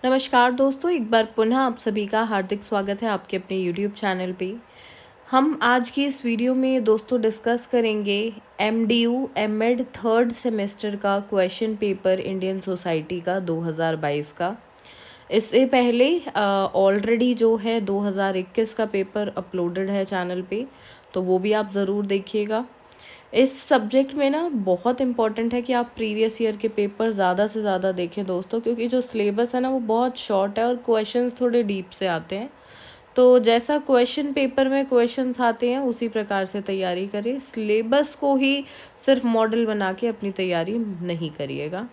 नमस्कार दोस्तों, एक बार पुनः आप सभी का हार्दिक स्वागत है आपके अपने YouTube चैनल पे। हम आज की इस वीडियो में दोस्तों डिस्कस करेंगे MDU एमएड थर्ड सेमेस्टर का क्वेश्चन पेपर इंडियन सोसाइटी का 2022 का। इससे पहले ऑलरेडी जो है 2021 का पेपर अपलोडेड है चैनल पे, तो वो भी आप ज़रूर देखिएगा। इस सब्जेक्ट में ना बहुत इम्पॉर्टेंट है कि आप प्रीवियस ईयर के पेपर ज़्यादा से ज़्यादा देखें दोस्तों, क्योंकि जो सिलेबस है ना वो बहुत शॉर्ट है और क्वेश्चंस थोड़े डीप से आते हैं। तो जैसा क्वेश्चन पेपर में क्वेश्चंस आते हैं उसी प्रकार से तैयारी करें। सिलेबस को ही सिर्फ मॉडल बना के अपनी तैयारी नहीं करिएगा।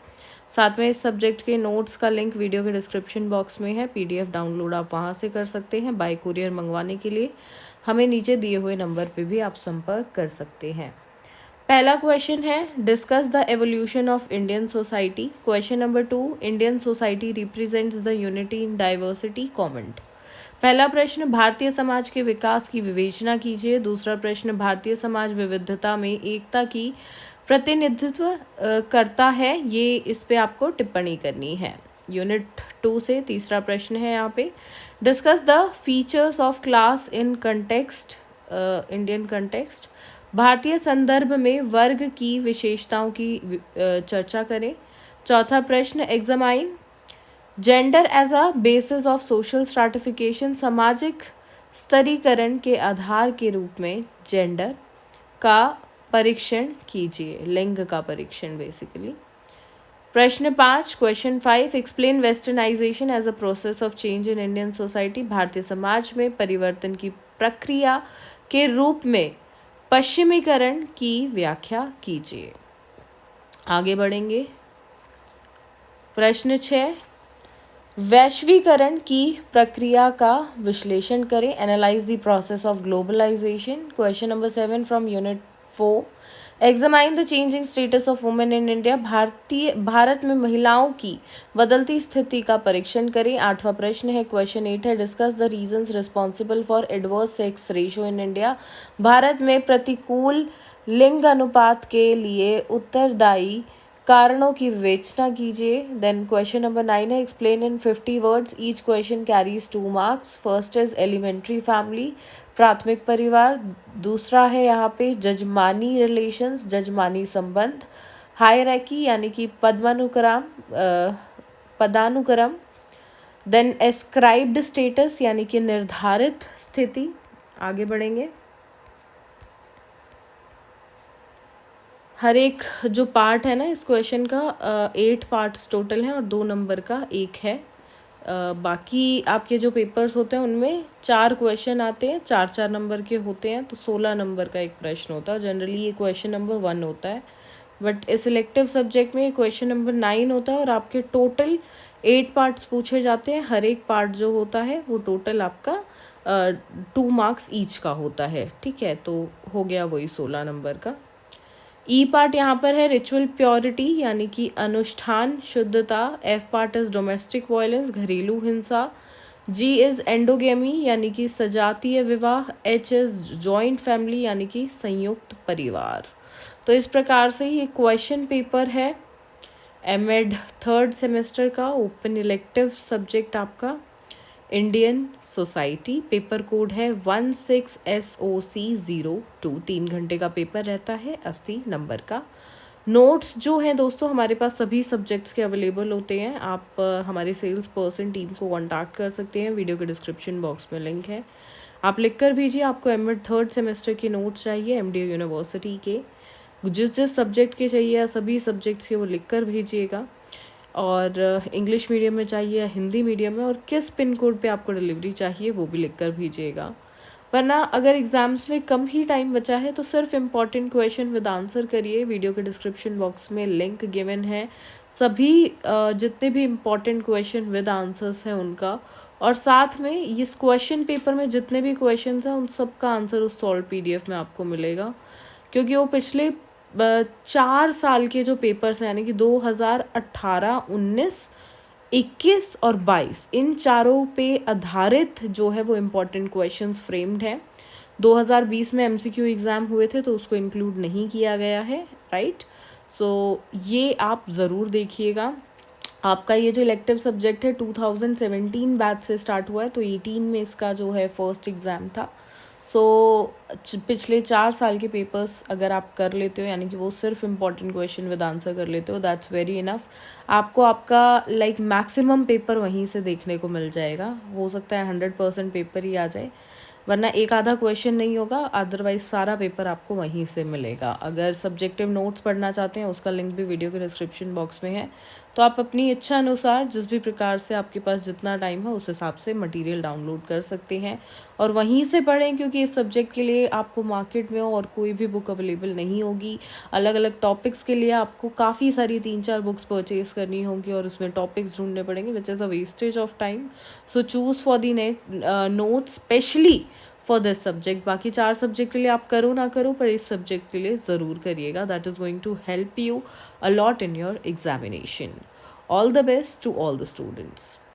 साथ में इस सब्जेक्ट के नोट्स का लिंक वीडियो के डिस्क्रिप्शन बॉक्स में है। PDF डाउनलोड आप वहाँ से कर सकते हैं। बाय कुरियर मंगवाने के लिए हमें नीचे दिए हुए नंबर पे भी आप संपर्क कर सकते हैं। पहला क्वेश्चन है, discuss the evolution of Indian society. Question number 2, Indian society represents the unity in diversity. Comment. पहला प्रश्न, भारतीय समाज के विकास की विवेचना कीजिए। दूसरा प्रश्न, भारतीय समाज विविधता में एकता की प्रतिनिधित्व करता है। ये इस पे आपको टिप्पणी करनी है। यूनिट 2 से तीसरा प्रश्न है यहाँ पे, discuss the features of class in context Indian context. भारतीय संदर्भ में वर्ग की विशेषताओं की चर्चा करें। चौथा प्रश्न, examine gender as a basis of social stratification. सामाजिक स्तरीकरण के आधार के रूप में जेंडर का परीक्षण कीजिए, लिंग का परीक्षण बेसिकली। प्रश्न 5, question 5, explain westernisation as a process of change in Indian society. भारतीय समाज में परिवर्तन की प्रक्रिया के रूप में पश्चिमीकरण की व्याख्या कीजिए। आगे बढ़ेंगे। प्रश्न 6, वैश्वीकरण की प्रक्रिया का विश्लेषण करें। Analyse the process of globalisation. Question number 7 from unit 4, examine the changing status of women in India. भारत में महिलाओं की बदलती स्थिति का परीक्षण करें। आठवां प्रश्न है, क्वेश्चन 8 है, discuss the reasons responsible for adverse sex ratio in India. भारत में प्रतिकूल लिंग अनुपात के लिए उत्तरदायी कारणों की विवेचना कीजिए। देन क्वेश्चन नंबर 9 है, explain in 50 words. Each question carries 2 marks. First is elementary family, प्राथमिक परिवार। दूसरा है यहाँ पे जजमानी रिलेशंस, जजमानी संबंध। हायरार्की यानी कि पदानुक्रम। देन एस्क्राइब्ड स्टेटस यानी कि निर्धारित स्थिति। आगे बढ़ेंगे। हर एक जो पार्ट है ना इस क्वेश्चन का 8 पार्ट्स टोटल हैं और 2 नंबर का एक है। बाकी आपके जो पेपर्स होते हैं उनमें 4 क्वेश्चन आते हैं, 4-4 नंबर के होते हैं, तो 16 नंबर का एक प्रश्न होता है। जनरली ये क्वेश्चन नंबर 1 होता है, बट इस सिलेक्टिव सब्जेक्ट में क्वेश्चन नंबर 9 होता है और आपके टोटल 8 पार्ट्स पूछे जाते हैं। हर एक पार्ट जो होता है वो टोटल आपका 2 मार्क्स ईच का होता है। ठीक है, तो हो गया वही 16 नंबर का। ई पार्ट यहाँ पर है रिचुअल प्योरिटी यानी कि अनुष्ठान शुद्धता। F part is domestic violence, घरेलू हिंसा। जी इज एंडोगेमी यानी कि सजातीय विवाह। एच इज जॉइंट फैमिली यानी कि संयुक्त परिवार। तो इस प्रकार से ये क्वेश्चन पेपर है एमएड थर्ड सेमेस्टर का, ओपन इलेक्टिव सब्जेक्ट आपका इंडियन सोसाइटी। पेपर कोड है 16SOC02। 3 घंटे का पेपर रहता है, 80 नंबर का। नोट्स जो हैं दोस्तों हमारे पास सभी सब्जेक्ट्स के अवेलेबल होते हैं। आप हमारे सेल्स पर्सन टीम को कॉन्टैक्ट कर सकते हैं, वीडियो के डिस्क्रिप्शन बॉक्स में लिंक है। आप लिख कर भेजिए आपको एमएड थर्ड सेमेस्टर के नोट्स चाहिए MDU यूनिवर्सिटी के, जिस सब्जेक्ट के चाहिए सभी सब्जेक्ट्स के वो लिख कर भेजिएगा। और इंग्लिश मीडियम में चाहिए या हिंदी मीडियम में, और किस पिन कोड पे आपको डिलीवरी चाहिए वो भी लिख कर भेजिएगा। वरना अगर एग्ज़ाम्स में कम ही टाइम बचा है तो सिर्फ इम्पॉर्टेंट क्वेश्चन विद आंसर करिए। वीडियो के डिस्क्रिप्शन बॉक्स में लिंक गिवन है सभी जितने भी इम्पॉर्टेंट क्वेश्चन विद आंसर्स हैं उनका, और साथ में इस क्वेश्चन पेपर में जितने भी क्वेश्चन हैं उन सब का आंसर उस सॉल्व PDF में आपको मिलेगा, क्योंकि वो पिछले 4 साल के जो पेपर्स हैं यानी कि 2018, 19, 21 और 22, इन चारों पे आधारित जो है वो इम्पॉर्टेंट क्वेश्चंस फ्रेम्ड हैं। 2020 में MCQ एग्ज़ाम हुए थे तो उसको इंक्लूड नहीं किया गया है, राइट। सो ये आप ज़रूर देखिएगा। आपका ये जो इलेक्टिव सब्जेक्ट है 2017 बैच से स्टार्ट हुआ है, तो 18 में इसका जो है फर्स्ट एग्ज़ाम था। सो पिछले 4 साल के पेपर्स अगर आप कर लेते हो, यानी कि वो सिर्फ इम्पॉर्टेंट क्वेश्चन विद आंसर कर लेते हो, दैट्स वेरी इनफ। आपको आपका मैक्सिमम पेपर वहीं से देखने को मिल जाएगा। हो सकता है 100% पेपर ही आ जाए, वरना एक आधा क्वेश्चन नहीं होगा, अदरवाइज सारा पेपर आपको वहीं से मिलेगा। अगर सब्जेक्टिव नोट्स पढ़ना चाहते हैं, उसका लिंक भी वीडियो के डिस्क्रिप्शन बॉक्स में है, तो आप अपनी इच्छा अनुसार जिस भी प्रकार से आपके पास जितना टाइम है उस हिसाब से मटेरियल डाउनलोड कर सकते हैं और वहीं से पढ़ें, क्योंकि इस सब्जेक्ट के लिए आपको मार्केट में और कोई भी बुक अवेलेबल नहीं होगी। अलग अलग टॉपिक्स के लिए आपको काफ़ी सारी 3-4 बुक्स परचेज करनी होगी और उसमें टॉपिक्स ढूंढने पड़ेंगे, which is a wastage of time. So choose for the notes specially for this subject. बाकी 4 सब्जेक्ट के लिए आप करो ना करो, पर इस सब्जेक्ट के लिए ज़रूर करिएगा। That is going to help you a lot in your examination. All the best to all the students.